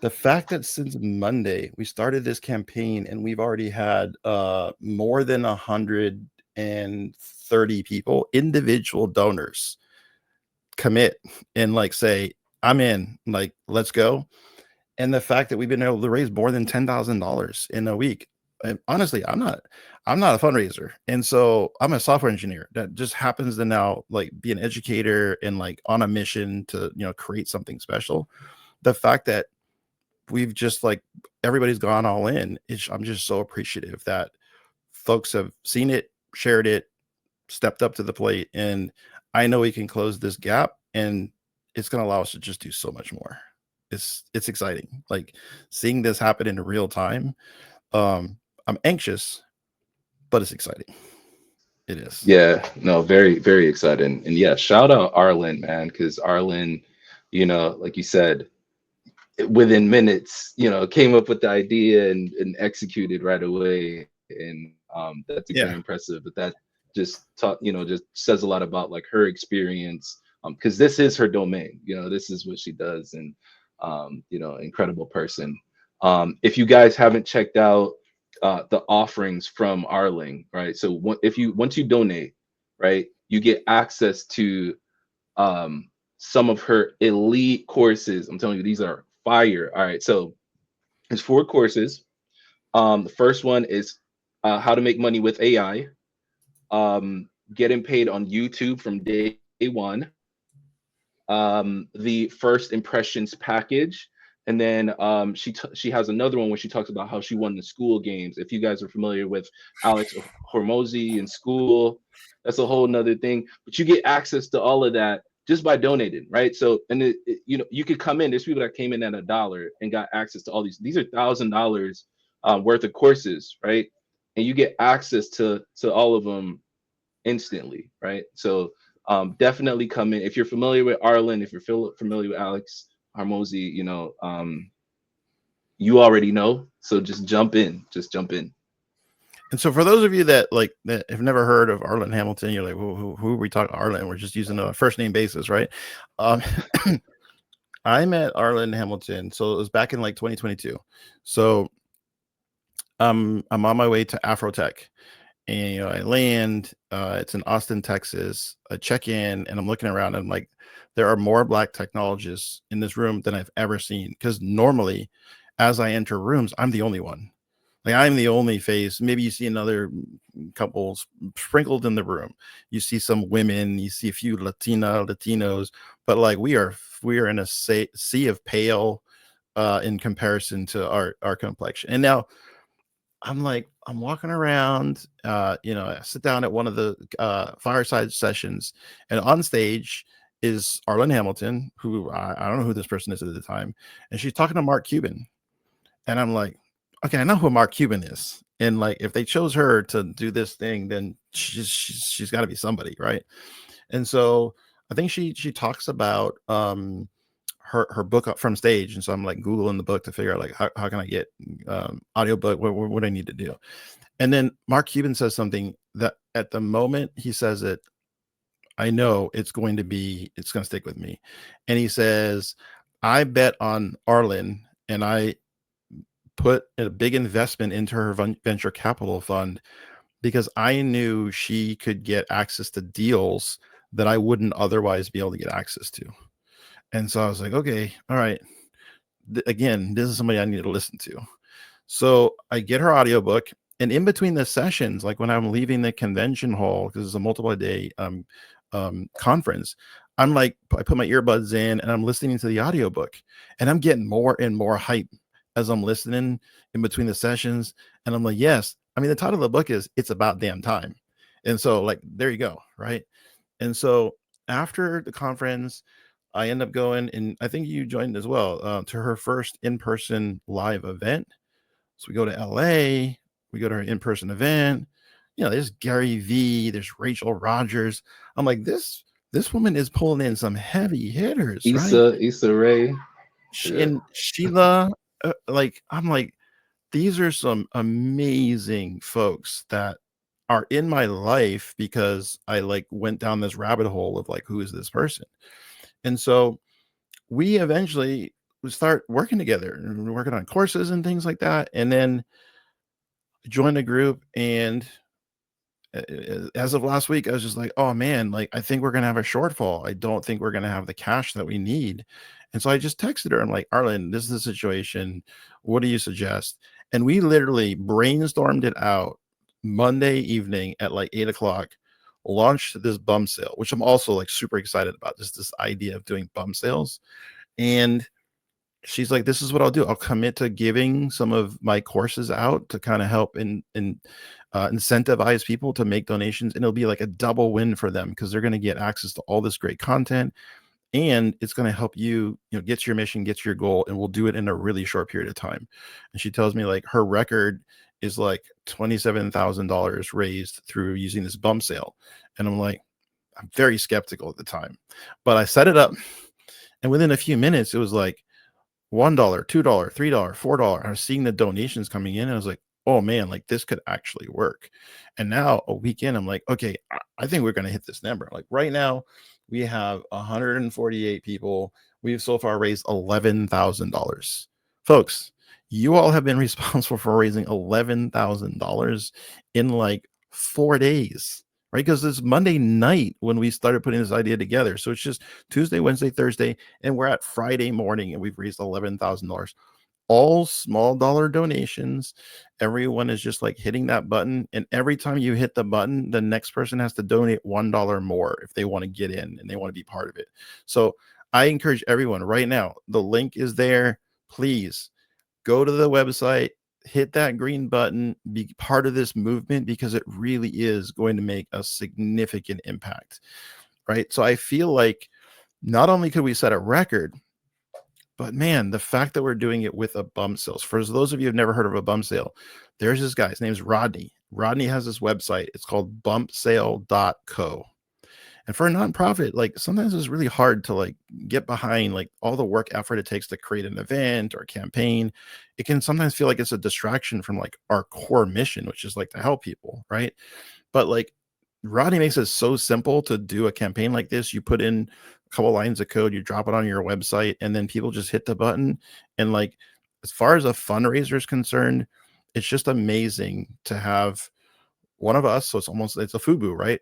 the fact that since Monday we started this campaign and we've already had more than 130 people, individual donors, commit and like say, I'm in, like, let's go. And the fact that we've been able to raise more than $10,000 in a week. And honestly, I'm not a fundraiser. And so I'm a software engineer that just happens to now like be an educator and like on a mission to, create something special. The fact that we've just like everybody's gone all in, I'm just so appreciative that folks have seen it, shared it, stepped up to the plate, and I know we can close this gap, and it's going to allow us to just do so much more. It's exciting, like seeing this happen in real time. I'm anxious, but it's exciting. It is. Yeah, no, very, very exciting. And yeah, shout out Arlan, man, because Arlan, like you said, within minutes, came up with the idea and executed right away. And that's very Yeah. impressive. But that just says a lot about like her experience. Because this is her domain, this is what she does. And incredible person. If you guys haven't checked out the offerings from Arling, right? So once you donate, right, you get access to some of her elite courses. I'm telling you, these are fire. All right, so there's 4 courses. The first one is how to make money with AI, getting paid on YouTube from day one, the first impressions package, and then she has another one where she talks about how she won the school games. If you guys are familiar with Alex Hormozy in school, that's a whole nother thing. But you get access to all of that just by donating, right? So, and you could come in. There's people that came in at $1 and got access to all these. These are $1,000 worth of courses, right? And you get access to all of them instantly, right? So definitely come in. If you're familiar with Arlen, if you're familiar with Alex Harmozy, you already know. So just jump in. Just jump in. And so for those of you that have never heard of Arlan Hamilton, you're like, who are we talking Arlan? We're just using a first name basis, right? I met Arlan Hamilton, so it was back in like 2022. So I'm on my way to Afrotech, and I land. It's in Austin, Texas. I check in, and I'm looking around, and I'm like, there are more Black technologists in this room than I've ever seen. Because normally, as I enter rooms, I'm the only one. Like, I'm the only face. Maybe you see another couples sprinkled in the room. You see some women. You see a few Latinos. But like we are in a sea of pale in comparison to our complexion. And now I'm walking around. I sit down at one of the fireside sessions, and on stage is Arlan Hamilton, who I don't know who this person is at the time, and she's talking to Mark Cuban, and I'm like, okay, I know who Mark Cuban is. And like, if they chose her to do this thing, then she's got to be somebody, right? And so I think she talks about her book up from stage. And so I'm like Googling the book to figure out like how can I get audiobook? What do I need to do? And then Mark Cuban says something that at the moment he says it, I know it's going to stick with me. And he says, I bet on Arlan, and I put a big investment into her venture capital fund because I knew she could get access to deals that I wouldn't otherwise be able to get access to. And so I was like, okay, all right. Again, this is somebody I need to listen to. So I get her audiobook, and in between the sessions, like when I'm leaving the convention hall, because it's a multiple day conference, I'm like, I put my earbuds in and I'm listening to the audiobook, and I'm getting more and more hype as I'm listening in between the sessions. And I'm like, yes, I mean, the title of the book is It's About Damn Time. And so like, there you go. Right. And so after the conference, I end up going, and I think you joined as well, to her first in-person live event. So we go to LA, we go to her in-person event. There's Gary V, there's Rachel Rogers. I'm like, this woman is pulling in some heavy hitters, right? Issa Rae. And Sheila, I'm like, these are some amazing folks that are in my life because I like went down this rabbit hole of like, who is this person? And so we eventually we start working together and working on courses and things like that. And then joined a group, and as of last week, I was just like, oh man, like I think we're gonna have a shortfall. I don't think we're gonna have the cash that we need. And so I just texted her. I'm like, Arlan, this is the situation. What do you suggest? And we literally brainstormed it out Monday evening at like 8 o'clock, launched this bum sale, which I'm also like super excited about, just this idea of doing bum sales. And she's like, this is what I'll do. I'll commit to giving some of my courses out to kind of help incentivize people to make donations. And it'll be like a double win for them because they're going to get access to all this great content. And it's going to help you, get to your mission, get to your goal. And we'll do it in a really short period of time. And she tells me like her record is like $27,000 raised through using this bump sale. And I'm like, I'm very skeptical at the time, but I set it up. And within a few minutes, it was like, $1, $2, $3, $4. I was seeing the donations coming in, and I was like, oh man, like this could actually work. And now a week in, I'm like, okay, I think we're going to hit this number. Like right now, we have 148 people. We've so far raised $11,000. Folks, you all have been responsible for raising $11,000 in like 4 days. Right, because it's Monday night when we started putting this idea together. So it's just Tuesday, Wednesday, Thursday, and we're at Friday morning, and we've raised $11,000. All small dollar donations. Everyone is just like hitting that button, and every time you hit the button, the next person has to donate $1 more if they want to get in and they want to be part of it. So I encourage everyone right now. The link is there. Please go to the website, hit that green button, be part of this movement, because it really is going to make a significant impact, right? So I feel like not only could we set a record, but man, the fact that we're doing it with a bump sales. For those of you who've never heard of a bump sale, there's this guy. His name's Rodney. Rodney has this website. It's called bumpsale.co. And for a nonprofit, like sometimes it's really hard to like get behind like all the work effort it takes to create an event or a campaign. It can sometimes feel like it's a distraction from like our core mission, which is like to help people, right? But like Rodney makes it so simple to do a campaign like this. You put in a couple lines of code, you drop it on your website, and then people just hit the button. And like as far as a fundraiser is concerned, it's just amazing to have one of us. So it's a FUBU, right?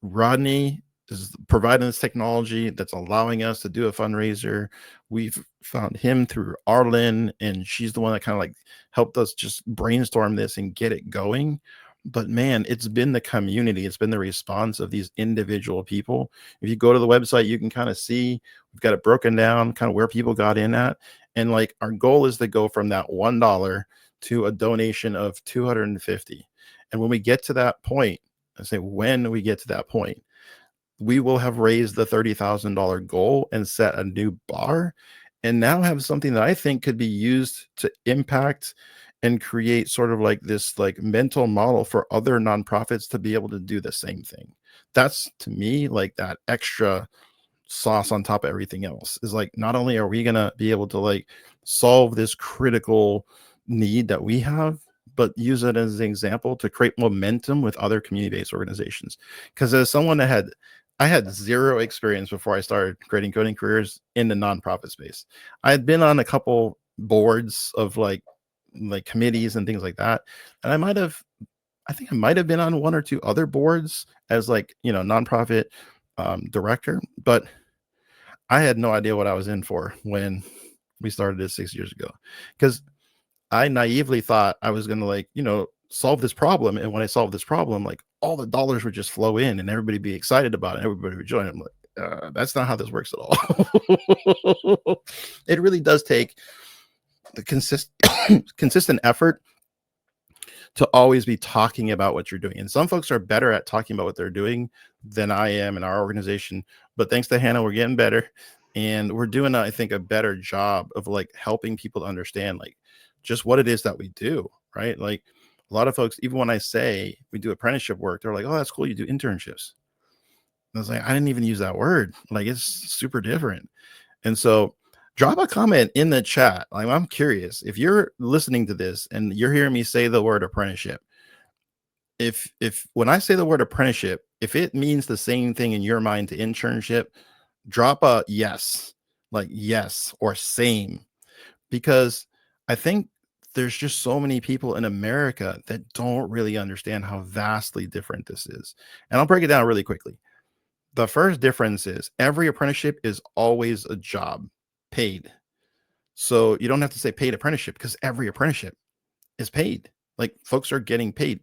Rodney is providing this technology that's allowing us to do a fundraiser. We've found him through Arlan, and she's the one that kind of like helped us just brainstorm this and get it going. But man, it's been the community, it's been the response of these individual people. If you go to the website, you can kind of see we've got it broken down, kind of where people got in at. And like our goal is to go from that $1 to a donation of 250. And when we get to that point, I say when we get to that point, we will have raised the $30,000 goal and set a new bar, and now have something that I think could be used to impact and create sort of like this like mental model for other nonprofits to be able to do the same thing. That's to me like that extra sauce on top of everything else, is like not only are we going to be able to like solve this critical need that we have, but use it as an example to create momentum with other community-based organizations. Because as someone that I had zero experience before I started creating coding careers in the nonprofit space. I had been on a couple boards of like committees and things like that, and I think I might have been on one or two other boards as like nonprofit director, but I had no idea what I was in for when we started this 6 years ago, because I naively thought I was going to like, solve this problem. And when I solved this problem, like all the dollars would just flow in and everybody be excited about it. Everybody would join. I'm like, that's not how this works at all. It really does take the consistent effort to always be talking about what you're doing. And some folks are better at talking about what they're doing than I am in our organization. But thanks to Hannah, we're getting better. And we're doing, I think, a better job of like helping people to understand like just what it is that we do, right? Like a lot of folks, even when I say we do apprenticeship work, they're like, oh, that's cool. You do internships. And I was like, I didn't even use that word. Like it's super different. And so drop a comment in the chat. Like, I'm curious if you're listening to this and you're hearing me say the word apprenticeship. If when I say the word apprenticeship, if it means the same thing in your mind to internship, drop a yes. like yes or same, because I think there's just so many people in America that don't really understand how vastly different this is. And I'll break it down really quickly. The first difference is every apprenticeship is always a job, paid. So you don't have to say paid apprenticeship because every apprenticeship is paid. Like folks are getting paid.